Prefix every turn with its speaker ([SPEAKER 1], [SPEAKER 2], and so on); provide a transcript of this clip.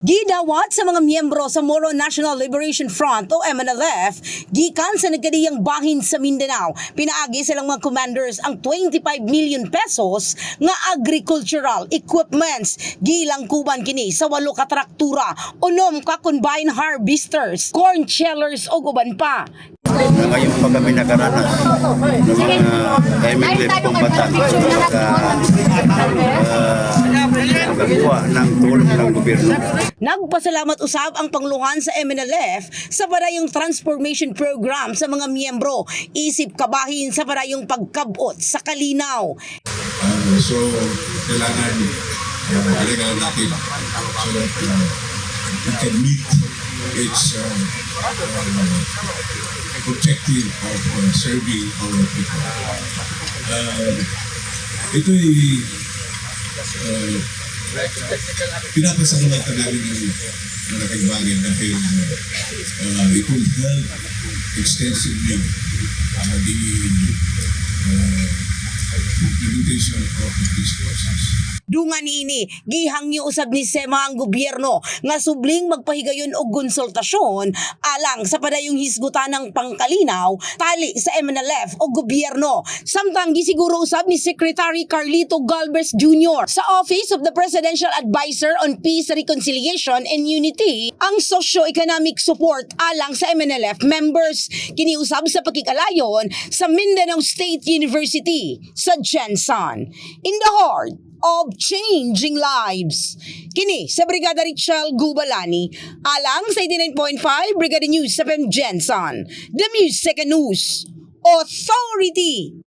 [SPEAKER 1] Gidawat sa mga miyembro sa Moro National Liberation Front o MNLF gikan sa nagkadiyang bahin sa Mindanao. Pinaagi silang mga commanders ang 25 million pesos nga agricultural equipments. Gilangkuban kini sa 8 ka traktura, 6 ka combine harvesters, corn shellers o uban pa.
[SPEAKER 2] Ngayon pa kami nakaranas ng mga MNLF combatant nagakuha ng tulong ng gobyerno.
[SPEAKER 1] Nagpasalamat usab ang pangluhan sa MNLF sa parayong transformation program sa mga miyembro, isip kabahin sa parayong pagkabot sa kalinaw.
[SPEAKER 3] So, kailangan alagaan natin so that we can meet its objective of serving our people. Ito'y pinapasalamatan namin ng malaking bagay dahil it will help extensively the implementation of these process.
[SPEAKER 1] Dungan niini, gihangyo usab ni Sema ang gobyerno nga subling magpahigayon og konsultasyon alang sa padayong hisgutan ng pangkalinaw tali sa MNLF o gobyerno. Samtang gisiguro usab ni Secretary Carlito Galvez Jr. sa Office of the Presidential Advisor on Peace, Reconciliation and Unity ang socio-economic support alang sa MNLF members. Kiniusab sa pakikalayon sa Mindanao State University sa Jensen. In the heart of changing lives. Kini sa Brigada Richel Gubalani, alang sa 89.5 Brigada News sa Jensen, the Music and News Authority.